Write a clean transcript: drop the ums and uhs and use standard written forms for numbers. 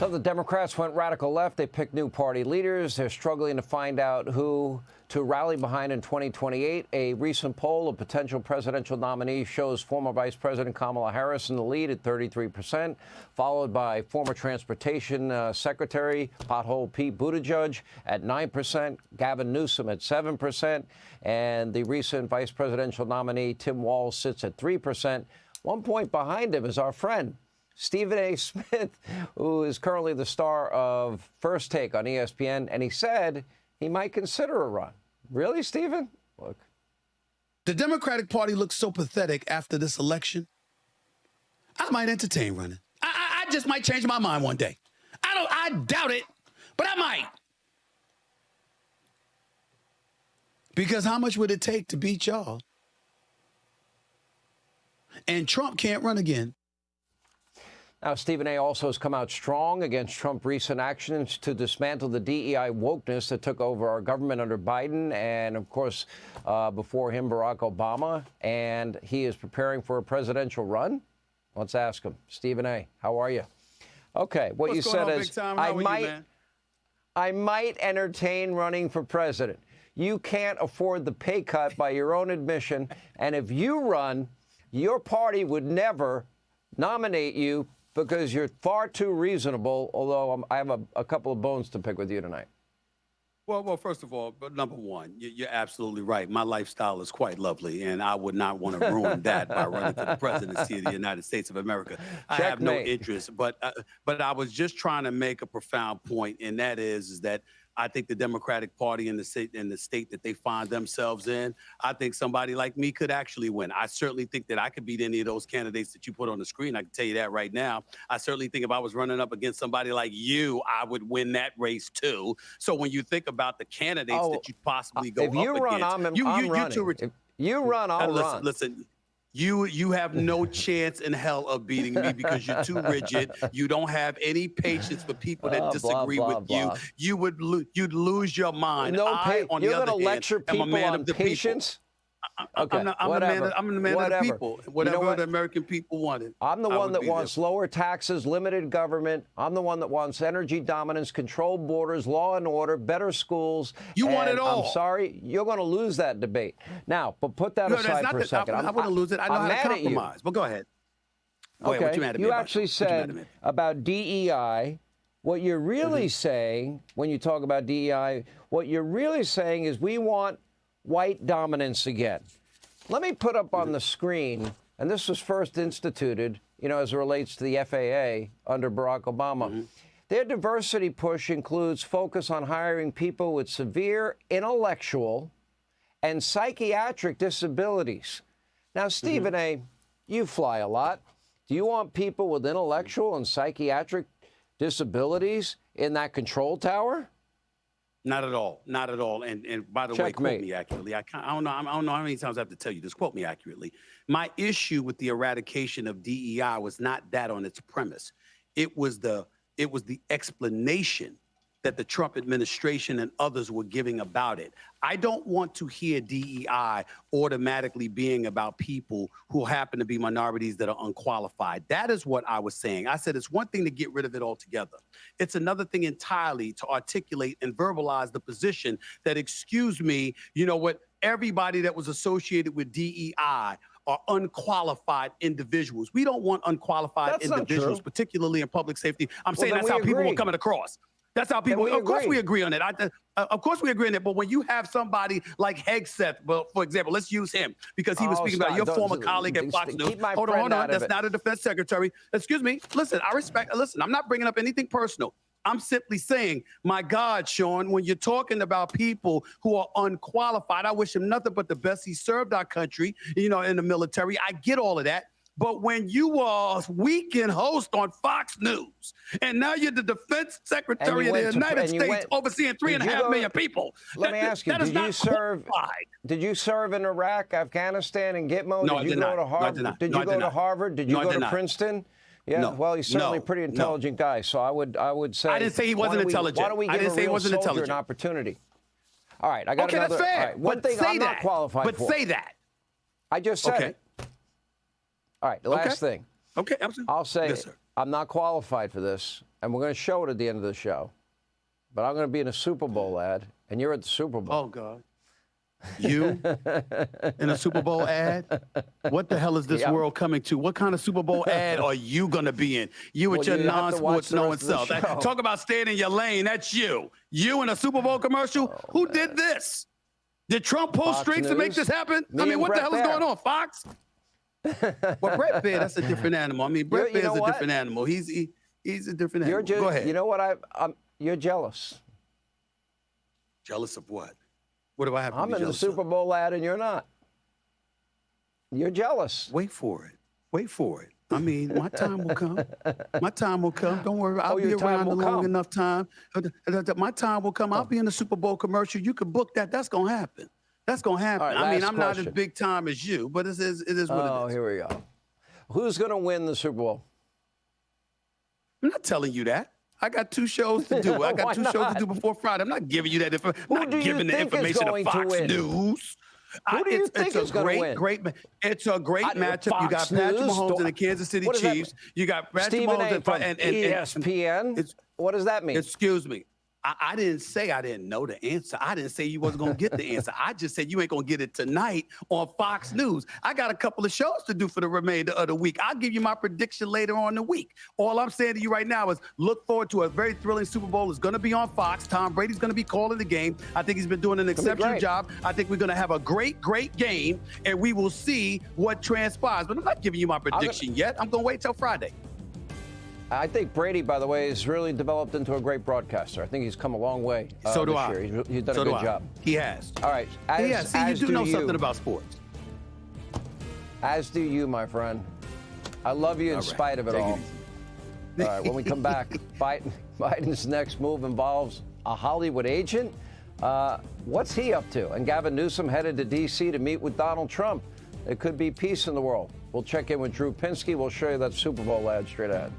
So the Democrats went radical left. They picked new party leaders. They're struggling to find out who to rally behind in 2028. A recent poll of potential presidential nominees shows former Vice President Kamala Harris in the lead at 33%, followed by former Transportation Secretary Pothole Pete Buttigieg at 9%, Gavin Newsom at 7%, and the recent vice presidential nominee Tim Walz sits at 3%. 1 point behind him is our friend Stephen A. Smith, who is currently the star of First Take on ESPN, and he said he might consider a run. Really, Stephen? Look. The Democratic Party looks so pathetic after this election. I might entertain running. I just might change my mind one day. I doubt it, but I might. Because how much would it take to beat y'all? And Trump can't run again. Now, Stephen A. also has come out strong against Trump's recent actions to dismantle the DEI wokeness that took over our government under Biden and, of course, before him, Barack Obama. And he is preparing for a presidential run. Let's ask him. Stephen A., how are you? Okay, what you said is, I might entertain running for president. You can't afford the pay cut by your own admission. And if you run, your party would never nominate you because you're far too reasonable, although I have a couple of bones to pick with you tonight. Well, first of all, number one, you're absolutely right. My lifestyle is quite lovely, and I would not want to ruin that by running for the presidency of the United States of America. I have no interest, but I was just trying to make a profound point, and that is that I think the Democratic Party in the state that they find themselves in, I think somebody like me could actually win. I certainly think that I could beat any of those candidates that you put on the screen. I can tell you that right now. I certainly think if I was running up against somebody like you, I would win that race too. So when you think about the candidates that you possibly go up against, I'm running. If you run, I'll run. Listen. You have no chance in hell of beating me because you're too rigid. You don't have any patience for people that disagree with you. You'd lose your mind. No, you're going to lecture people on patience? Okay, I'm the man of the people. Whatever the American people wanted. I'm the one that wants lower taxes, limited government. I'm the one that wants energy dominance, controlled borders, law and order, better schools. You want it all. I'm sorry, you're going to lose that debate. Now, but put that aside for a second. I want to lose it. I know how to compromise. But go ahead. Okay, you actually said about DEI, what you're really saying when you talk about DEI, what you're really saying is we want white dominance again. Let me put up on the screen, and this was first instituted, as it relates to the FAA under Barack Obama. Their diversity push includes focus on hiring people with severe intellectual and psychiatric disabilities. Now, Stephen A., you fly a lot. Do you want people with intellectual and psychiatric disabilities in that control tower? Not at all. Not at all. And by the way, quote me accurately. I don't know how many times I have to tell you this. Quote me accurately. My issue with the eradication of DEI was not that on its premise. It was the explanation that the Trump administration and others were giving about it. I don't want to hear DEI automatically being about people who happen to be minorities that are unqualified. That is what I was saying. I said it's one thing to get rid of it altogether. It's another thing entirely to articulate and verbalize the position that, excuse me, everybody that was associated with DEI are unqualified individuals. We don't want unqualified individuals, particularly in public safety. I'm saying that's how people were coming across. That's how people, of course we agree on it. Of course we agree on it. But when you have somebody like Hegseth, well, for example, let's use him because he was speaking about your former colleague at Fox News. Hold on. That's not a defense secretary. Excuse me. Listen, listen, I'm not bringing up anything personal. I'm simply saying, my God, Sean, when you're talking about people who are unqualified, I wish him nothing but the best. He served our country, in the military. I get all of that. But when you are a weekend host on Fox News, and now you're the defense secretary of the United States overseeing 3.5 million people. Let me ask you, did you serve in Iraq, Afghanistan, and Gitmo? No, I did not. Did you go to Harvard? Did you go to Princeton? Yeah, no, well, he's certainly a pretty intelligent guy, so I would say. I didn't say he wasn't intelligent. Why don't we give a real soldier an opportunity? All right, I got another. Okay, that's fair. Right, one thing I'm not qualified for. But say that. I just said it. All right, the last thing. Okay, absolutely. I'll say yes, sir. I'm not qualified for this, and we're going to show it at the end of the show. But I'm going to be in a Super Bowl ad, and you're at the Super Bowl. Oh, God. You in a Super Bowl ad? What the hell is this world coming to? What kind of Super Bowl ad are you going to be in? You with your non-sports knowing self. Talk about staying in your lane. That's you. You in a Super Bowl commercial? Who did this? Did Trump pull strings to make this happen? I mean, what the hell is going on, Fox? Well, Brett Baer, that's a different animal. I mean, Brett Baer's a different animal. He's a different animal. Go ahead. You know what? You're jealous. Jealous of what? What do I have to be jealous of? I'm in the Super Bowl ad and you're not. You're jealous. Wait for it. Wait for it. I mean, my time will come. My time will come. Don't worry. I'll be around a long enough time. My time will come. I'll be in the Super Bowl commercial. You can book that. That's going to happen. That's going to happen. Right, I mean, I'm not as big time as you, but it is what it is. Oh, here we go. Who's going to win the Super Bowl? I'm not telling you that. I got 2 shows to do. I got 2 shows to do before Friday. I'm not giving you that information. I'm not giving the information to Fox News. Who do you think is going to win? It's a great matchup. You got Patrick Mahomes and the Kansas City Chiefs. You got Patrick Mahomes and ESPN. What does that mean? Excuse me. I didn't say I didn't know the answer. I didn't say you wasn't going to get the answer. I just said you ain't going to get it tonight on Fox News. I got a couple of shows to do for the remainder of the week. I'll give you my prediction later on in the week. All I'm saying to you right now is look forward to a very thrilling Super Bowl. It's going to be on Fox. Tom Brady's going to be calling the game. I think he's been doing an exceptional job. I think we're going to have a great, great game, and we will see what transpires. But I'm not giving you my prediction yet. I'm going to wait till Friday. I think Brady, by the way, has really developed into a great broadcaster. I think he's come a long way so do this I. year. He's done a good job. He has. All right. He has. See, you do know something about sports. As do you, my friend. I love you in spite of it all. All right, when we come back, Biden's next move involves a Hollywood agent. What's he up to? And Gavin Newsom headed to D.C. to meet with Donald Trump. It could be peace in the world. We'll check in with Drew Pinsky. We'll show you that Super Bowl ad straight ahead.